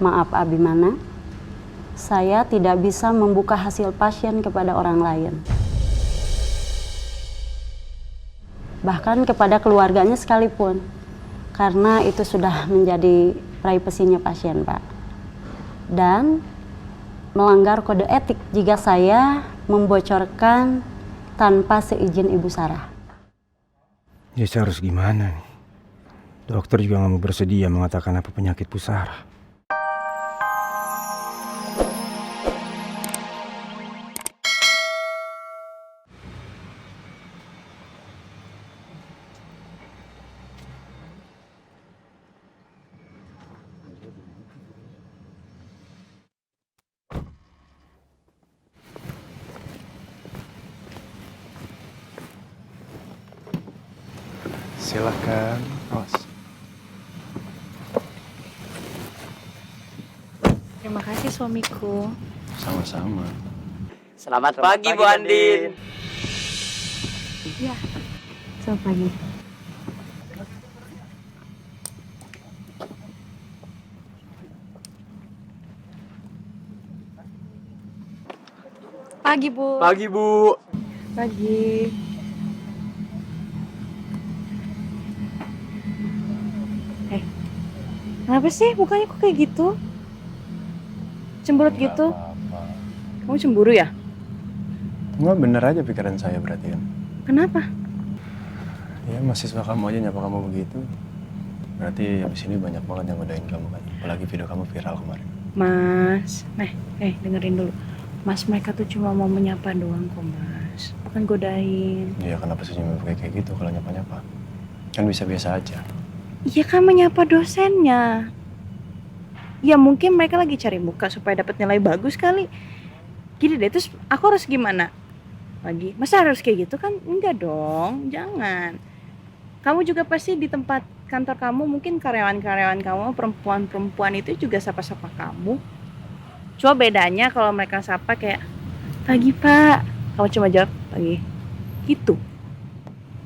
Maaf Abimana, saya tidak bisa membuka hasil pasien kepada orang lain. Bahkan kepada keluarganya sekalipun. Karena itu sudah menjadi privasinya pasien, Pak. Dan melanggar kode etik jika saya membocorkan tanpa seizin Ibu Sarah. Ya saya harus gimana nih? Dokter juga nggak mau bersedia mengatakan apa penyakit Bu Sarah. Silakan, Ros. Terima kasih suamiku. Sama-sama. Selamat pagi Bu Andin. Iya, selamat pagi. Pagi Bu. Pagi Bu. Pagi. Kenapa sih mukanya kok kayak gitu? Cemberut gitu? Kamu cemburu ya? Enggak, bener aja pikiran saya berarti kan. Kenapa? Ya mahasiswa kamu aja nyapa kamu begitu. Berarti abis ini banyak banget yang godain kamu kan. Apalagi video kamu viral kemarin. Mas, dengerin dulu. Mas, mereka tuh cuma mau menyapa doang kok Mas. Bukan godain. Iya, kenapa sih cuma kayak gitu kalau nyapa-nyapa? Kan bisa biasa aja. Iya kan menyapa dosennya. Ya mungkin mereka lagi cari muka supaya dapat nilai bagus kali. Gini deh, terus aku harus gimana? Lagi, masa harus kayak gitu kan? Enggak dong, jangan. Kamu juga pasti di tempat kantor kamu, mungkin karyawan-karyawan kamu, perempuan-perempuan itu juga sapa-sapa kamu. Cuma bedanya kalau mereka sapa kayak, pagi Pak. Kamu cuma jawab, pagi. Gitu.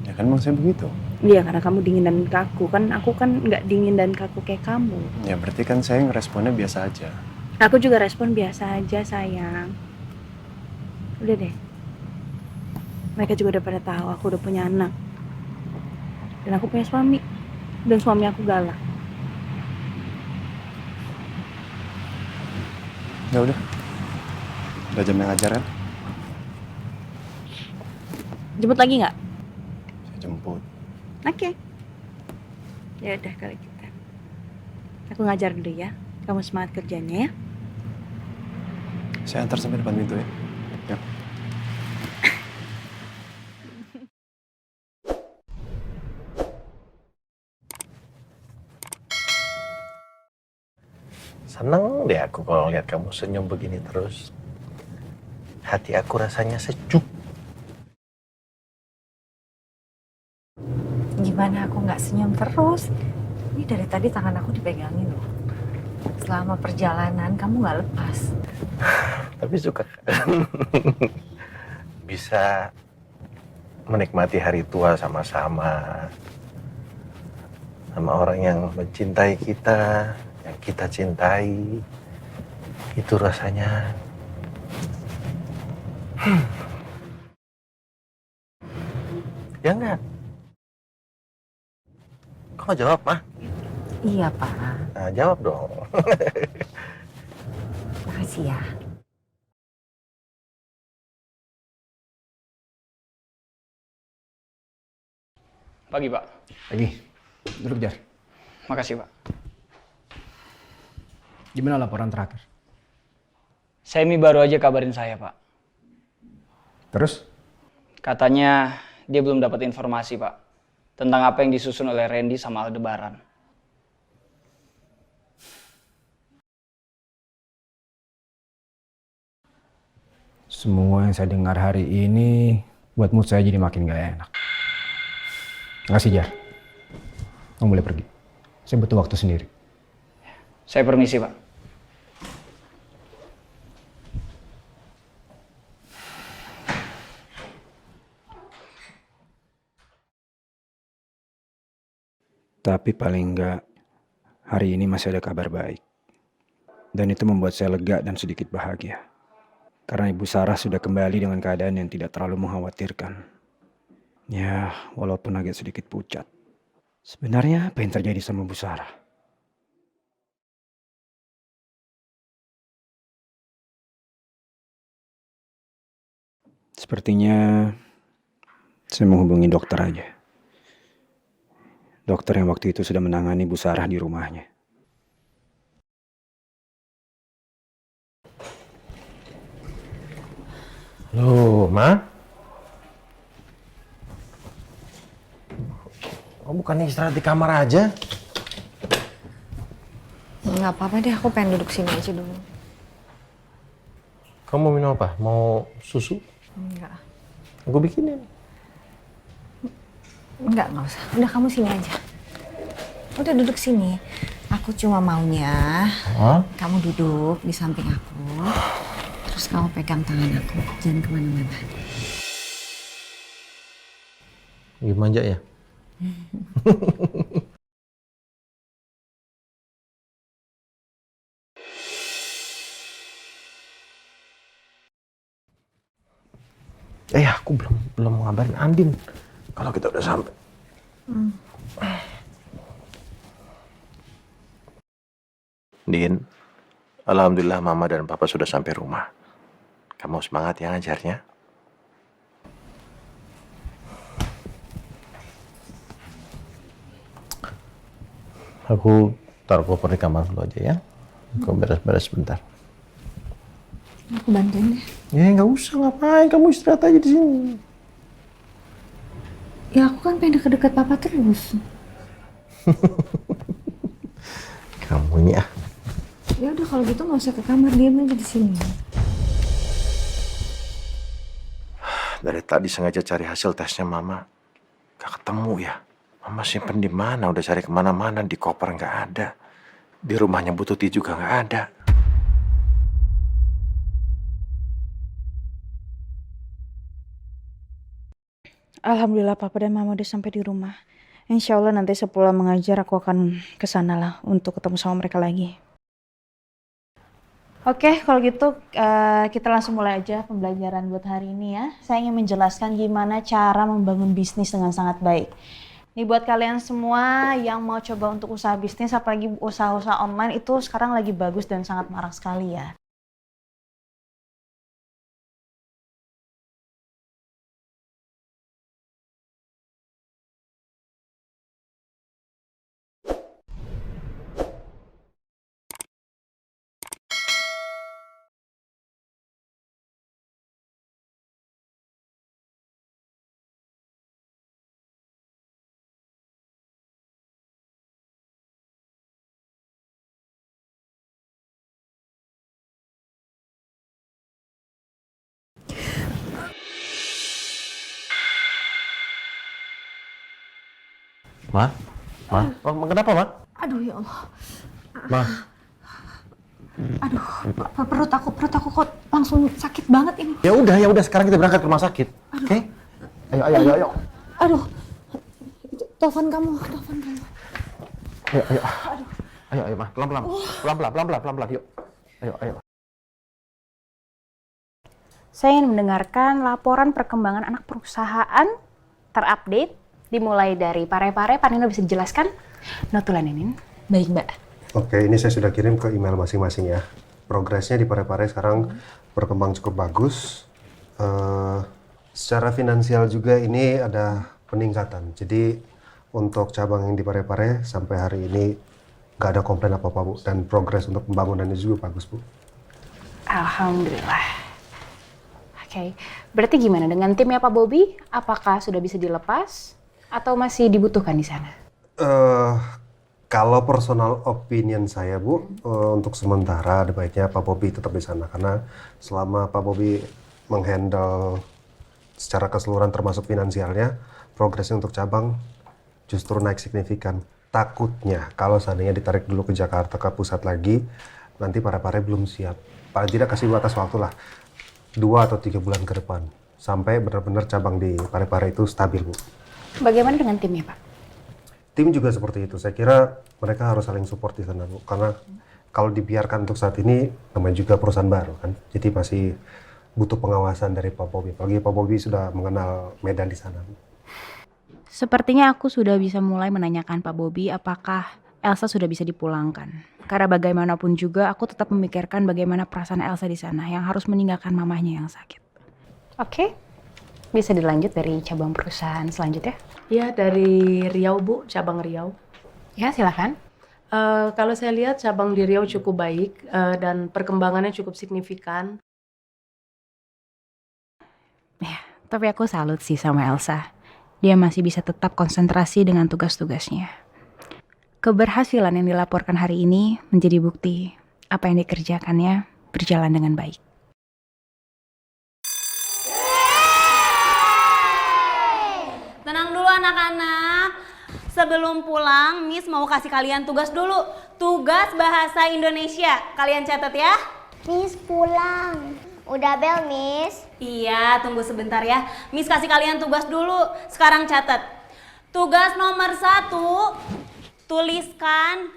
Ya kan maksudnya begitu. Iya, karena kamu dingin dan kaku. Kan aku kan nggak dingin dan kaku kayak kamu. Ya berarti kan saya ngeresponnya biasa aja. Aku juga respon biasa aja sayang. Udah deh. Mereka juga udah pada tahu aku udah punya anak. Dan aku punya suami. Dan suami aku galak. Ya udah. Udah jamnya ngajar kan? Jemput lagi nggak? Saya jemput. Oke. Ya udah kalau gitu. Aku ngajar dulu ya. Kamu semangat kerjanya ya. Saya antar sampai depan pintu ya. Yuk. Seneng deh aku kalau lihat kamu senyum begini terus. Hati aku rasanya sejuk. Gimana aku nggak senyum terus? Ini dari tadi tangan aku dipegangin loh. Selama perjalanan kamu nggak lepas. Tapi suka bisa menikmati hari tua sama-sama. Sama orang yang mencintai kita, yang kita cintai. Itu rasanya ya enggak? Kok nggak jawab, Mah? Iya Pak, Nah, jawab dong. makasih ya. Pagi, Pak. Lagi, duduk Jar. Makasih, Pak. Gimana laporan terakhir? Semi baru aja kabarin saya, Pak. Terus? Katanya dia belum dapat informasi, Pak. Tentang apa yang disusun oleh Randy sama Aldebaran. Semua yang saya dengar hari ini buat mood saya jadi makin gak enak. Makasih Jar. Kamu boleh pergi. Saya butuh waktu sendiri. Saya permisi, Pak. Tapi paling enggak hari ini masih ada kabar baik. Dan itu membuat saya lega dan sedikit bahagia. Karena Ibu Sarah sudah kembali dengan keadaan yang tidak terlalu mengkhawatirkan. Ya, walaupun agak sedikit pucat. Sebenarnya apa yang terjadi sama Bu Sarah? Sepertinya saya menghubungi dokter aja. Dokter yang waktu itu sudah menangani Bu Sarah di rumahnya. Loh, Ma? Kamu bukannya istirahat di kamar aja? Nggak apa-apa deh, aku pengen duduk sini aja dulu. Kamu mau minum apa? Mau susu? Enggak. Aku bikinin. Enggak usah. Udah kamu sini aja. Udah duduk sini. Aku cuma maunya kamu duduk di samping aku. Terus kamu pegang tangan aku. Jangan kemana-mana. Gimana ya? Aku belum ngabarin Andin kalau kita udah sampai. Din, alhamdulillah Mama dan Papa sudah sampai rumah. Kamu semangat ya ngajarnya. Aku taruh koper di kamar dulu aja ya. Aku beres-beres sebentar. Aku bantuin deh. Ya nggak usah, ngapain kamu istirahat aja di sini. Ya aku kan pengen deket-deket papa terus. Kamunya. Ya udah kalau gitu nggak usah ke kamar, diam aja di sini. Dari tadi sengaja cari hasil tesnya Mama. Gak ketemu ya. Mama simpen di mana? Udah cari kemana-mana. Di koper nggak ada. Di rumahnya Bu Tuti juga nggak ada. Alhamdulillah Papa dan Mama udah sampai di rumah. Insya Allah nanti sepulang mengajar aku akan ke sana lah untuk ketemu sama mereka lagi. Oke, kalau gitu kita langsung mulai aja pembelajaran buat hari ini ya. Saya ingin menjelaskan gimana cara membangun bisnis dengan sangat baik. Ini buat kalian semua yang mau coba untuk usaha bisnis, apalagi usaha-usaha online itu sekarang lagi bagus dan sangat marak sekali ya. Ma? Kenapa, Ma? Aduh ya Allah. Ma? Aduh, perut aku kok langsung sakit banget ini. Ya udah, sekarang kita berangkat ke rumah sakit. Oke? Ayo. Aduh, telepon kamu. Ayo, Ma. Pelan-pelan. Yuk. Ayo. Saya ingin mendengarkan laporan perkembangan anak perusahaan terupdate dimulai dari Pare-Pare. Pak Nino bisa dijelaskan? Notulen ini. Baik, Mbak. Oke, ini saya sudah kirim ke email masing-masing ya. Progresnya di Pare-Pare sekarang berkembang cukup bagus. Secara finansial juga ini ada peningkatan. Jadi untuk cabang yang di Pare-Pare sampai hari ini nggak ada komplain apa-apa, Bu. Dan progres untuk pembangunannya juga bagus, Bu. Alhamdulillah. Oke, berarti gimana dengan timnya Pak Bobby? Apakah sudah bisa dilepas atau masih dibutuhkan di sana? Kalau personal opinion saya, Bu, untuk sementara ada baiknya Pak Bobby tetap di sana karena selama Pak Bobby menghandle secara keseluruhan termasuk finansialnya, progresnya untuk cabang justru naik signifikan. Takutnya kalau seandainya ditarik dulu ke Jakarta ke pusat lagi, nanti Pare-Pare belum siap. Paling tidak kasih batas waktu lah 2 atau 3 bulan ke depan sampai benar-benar cabang di Pare-Pare itu stabil, Bu. Bagaimana dengan timnya, Pak? Tim juga seperti itu. Saya kira mereka harus saling support di sana, Bu. Karena kalau dibiarkan untuk saat ini, namanya juga perusahaan baru kan, jadi masih butuh pengawasan dari Pak Bobi. Apalagi Pak Bobi sudah mengenal Medan di sana. Sepertinya aku sudah bisa mulai menanyakan Pak Bobi apakah Elsa sudah bisa dipulangkan. Karena bagaimanapun juga aku tetap memikirkan bagaimana perasaan Elsa di sana yang harus meninggalkan mamahnya yang sakit. Oke, bisa dilanjut dari cabang perusahaan selanjutnya? Ya, dari Riau, Bu, cabang Riau. Ya, silakan. Kalau saya lihat cabang di Riau cukup baik dan perkembangannya cukup signifikan. Ya, tapi aku salut sih sama Elsa. Dia masih bisa tetap konsentrasi dengan tugas-tugasnya. Keberhasilan yang dilaporkan hari ini menjadi bukti apa yang dikerjakannya berjalan dengan baik. Tenang dulu anak-anak. Sebelum pulang, Miss mau kasih kalian tugas dulu. Tugas bahasa Indonesia. Kalian catat ya. Miss pulang. Udah bel, Miss. Iya, tunggu sebentar ya. Miss kasih kalian tugas dulu. Sekarang catat. Tugas nomor 1. Tuliskan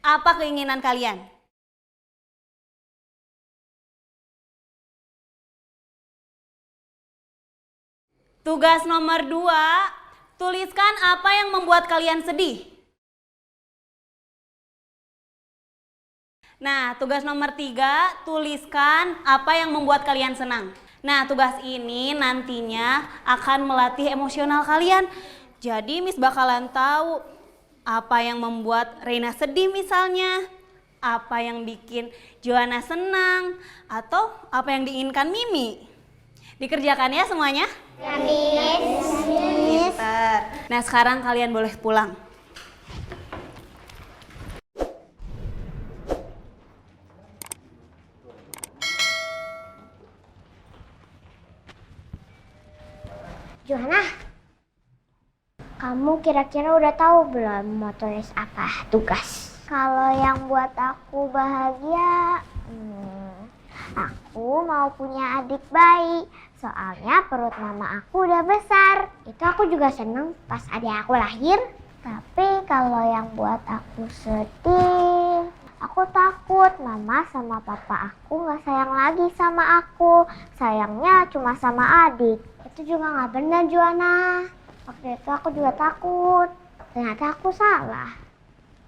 apa keinginan kalian. Tugas nomor 2, tuliskan apa yang membuat kalian sedih. Nah, tugas nomor 3, tuliskan apa yang membuat kalian senang. Nah, tugas ini nantinya akan melatih emosional kalian. Jadi Miss bakalan tahu apa yang membuat Reina sedih misalnya, apa yang bikin Joanna senang, atau apa yang diinginkan Mimi. Dikerjakan ya semuanya? Ya, Miss. Pinter. Nah, sekarang kalian boleh pulang. Johanna, kamu kira-kira udah tahu belum mau tulis apa tugas? Kalau yang buat aku bahagia, aku mau punya adik bayi. Soalnya perut mama aku udah besar. Itu aku juga seneng pas adik aku lahir. Tapi kalau yang buat aku sedih, aku takut mama sama papa aku gak sayang lagi sama aku. Sayangnya cuma sama adik. Itu juga gak benar, Joanna. Waktu itu aku juga takut. Ternyata aku salah.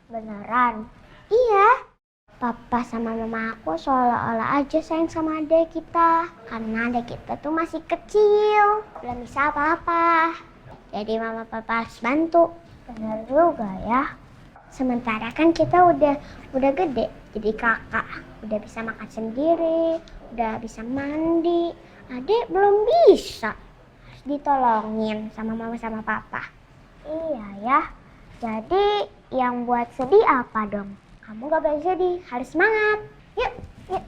Beneran. Iya. Papa sama mama aku seolah-olah aja sayang sama adik kita. Karena adik kita tuh masih kecil. Belum bisa apa-apa. Jadi mama papa harus bantu. Bener juga ya. Sementara kan kita udah gede. Jadi kakak. Udah bisa makan sendiri. Udah bisa mandi. Adik belum bisa. Ditolongin sama mama sama papa. Iya ya. Jadi yang buat sedih apa dong? Kamu gak boleh sedih, harus semangat. Yuk, yuk.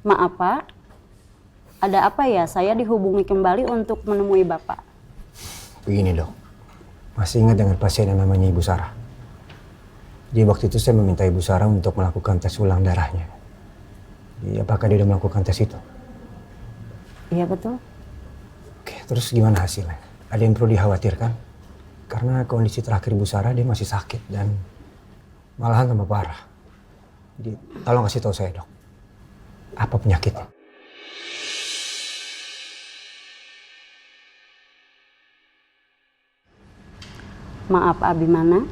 Maaf Pak, ada apa ya? Saya dihubungi kembali untuk menemui Bapak. Begini dok, masih ingat dengan pasien yang namanya Ibu Sarah? Jadi waktu itu saya meminta Ibu Sarah untuk melakukan tes ulang darahnya. Jadi apakah dia sudah melakukan tes itu? Iya betul. Oke, terus gimana hasilnya? Ada yang perlu dikhawatirkan? Karena kondisi terakhir Ibu Sarah dia masih sakit dan malahan tambah parah. Jadi tolong kasih tahu saya dok, apa penyakitnya? Maaf Abimana,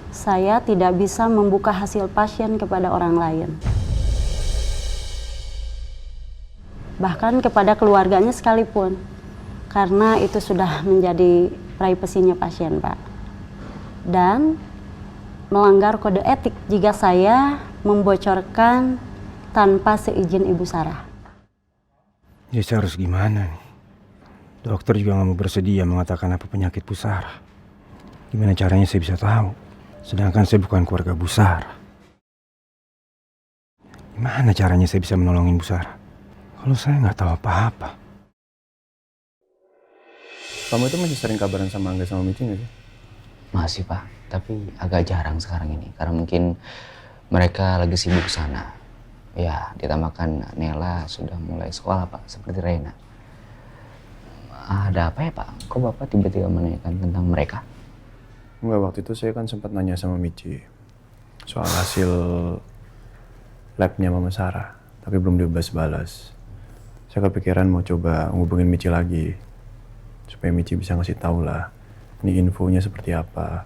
saya tidak bisa membuka hasil pasien kepada orang lain. Bahkan kepada keluarganya sekalipun. Karena itu sudah menjadi privasinya pasien, Pak. Dan melanggar kode etik jika saya membocorkan tanpa seizin Ibu Sarah. Ya saya harus gimana nih? Dokter juga nggak mau bersedia mengatakan apa penyakit Bu Sarah. Gimana caranya saya bisa tahu? Sedangkan saya bukan keluarga Bu Sarah. Gimana caranya saya bisa menolongin Bu Sarah? Kalau saya nggak tahu apa-apa. Kamu itu masih sering kabaran sama Angga sama Mici nggak sih? Masih Pak, tapi agak jarang sekarang ini. Karena mungkin mereka lagi sibuk sana. Ya, ditambahkan Nela sudah mulai sekolah Pak, seperti Reina. Ada apa ya Pak? Kok Bapak tiba-tiba menanyakan tentang mereka? Enggak, waktu itu saya kan sempat nanya sama Mici. soal hasil labnya Mama Sarah, tapi belum dibalas-balas. Saya kepikiran mau coba ngubungin Michi lagi, supaya Michi bisa ngasih tahu lah, ini infonya seperti apa.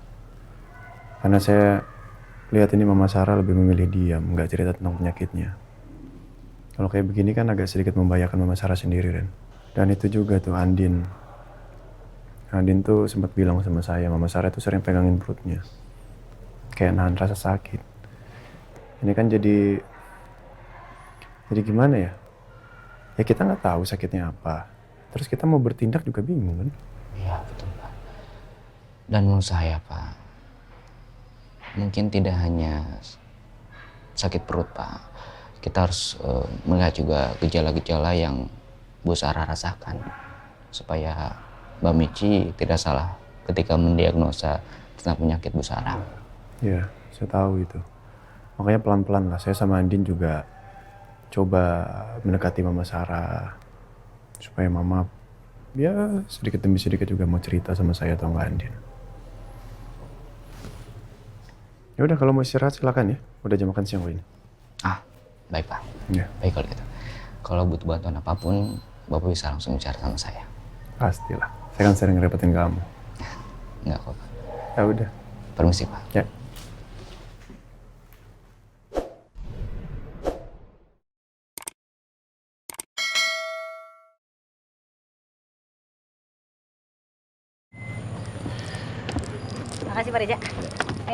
Karena saya lihat ini Mama Sarah lebih memilih diam, nggak cerita tentang penyakitnya. Kalau kayak begini kan agak sedikit membahayakan Mama Sarah sendiri, Ren. Dan itu juga tuh Andin. Andin tuh sempat bilang sama saya, Mama Sarah tuh sering pegangin perutnya. Kayak nahan rasa sakit. Ini kan jadi gimana ya? Ya kita nggak tahu sakitnya apa. Terus kita mau bertindak juga bingung kan? Iya betul Pak. Dan menurut saya Pak, mungkin tidak hanya sakit perut Pak. Kita harus melihat juga gejala-gejala yang Bu Sarah rasakan. Supaya Mbak Michi tidak salah ketika mendiagnosa tentang penyakit Bu Sarah. Iya, saya tahu itu. Makanya pelan-pelan lah, saya sama Andin juga coba mendekati Mama Sarah. Supaya Mama, ya sedikit demi sedikit juga mau cerita sama saya atau Mbak Andin. Ya udah kalau mau istirahat silakan ya. Udah jam makan siang ini. Ah, baik Pak. Ya. Baik kalau gitu. Kalau butuh bantuan apapun, Bapak bisa langsung bicara sama saya. Pastilah. Saya kan sering ngerepotin kamu. Enggak kok Pak. Ya udah. Permisi Pak. Ya. Makasih Pak Reza.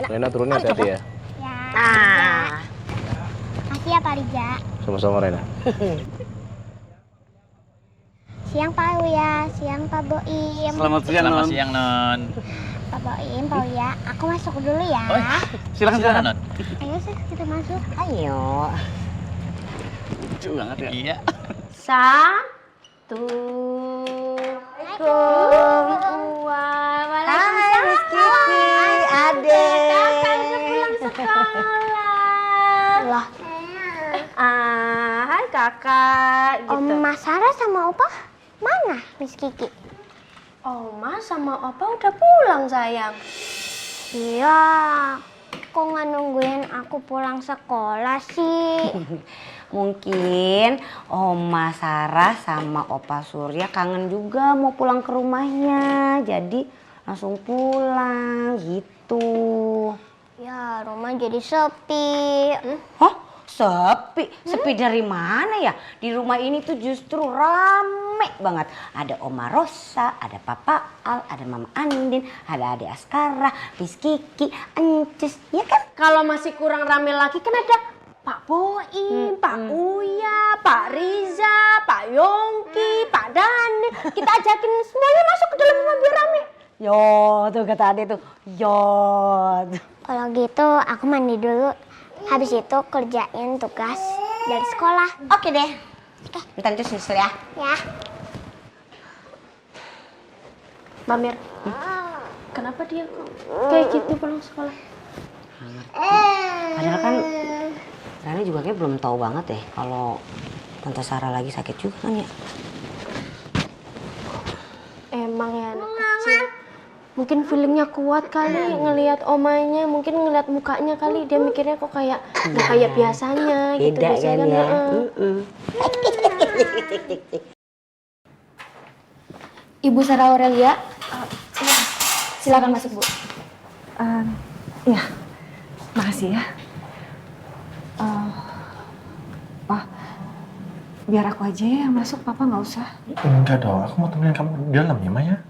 Rena turunnya hati-hati ya. Ya. Nah. Makasih ya Pak Rija. Sama-sama Rena. Siang Pak Uya, siang Pak Boim. Selamat siang Non. Pak Boim, Pak Uya, aku masuk dulu ya. Silakan Non. Ayo sih kita masuk. Ayo. Lucu banget ya. Iya. Satu. Hai Miss Kiki, Adek. Kakak udah pulang sekolah. Lah. Hai kakak. Gitu. Oma Sarah sama Opa mana Miss Kiki? Oma sama Opa udah pulang sayang. Iya, kok nggak nungguin aku pulang sekolah sih? Mungkin Oma Sarah sama Opa Surya kangen juga mau pulang ke rumahnya. Jadi langsung pulang gitu. Ya, rumah jadi sepi. Hah? Sepi? Sepi dari mana ya? Di rumah ini tuh justru rame banget. Ada Oma Rosa, ada Papa Al, ada Mama Andin, ada Ade Askara, Miss Kiki, Encus, ya kan? Kalau masih kurang rame lagi kan ada Pak Boim, Pak Uya, Pak Riza, Pak Yongki, Pak Dani. Kita ajakin semuanya masuk ke dalam rumah biar rame. Yo, tuh kata Ade tuh. Yo. Kalau gitu aku mandi dulu. Habis itu kerjain tugas dari sekolah. Oke deh. Bentar itu susul ya. Ya. Mbak Mir, kenapa dia kok kayak gitu pulang sekolah? Padahal kan Rani juga kayak belum tahu banget deh kalau Tante Sarah lagi sakit juga kan ya. Emang ya anak kecil. Mungkin feelingnya kuat kali ngelihat omanya, mungkin ngelihat mukanya kali dia mikirnya kok kayak nggak kayak biasanya gitu. Beda Biasanya kan ya. Ibu Sarah Aurelia, silakan masuk Bu. Ya, makasih ya. Pak, biar aku aja ya yang masuk, Papa nggak usah. Enggak dong, aku mau temenin kamu di dalam ya Maya.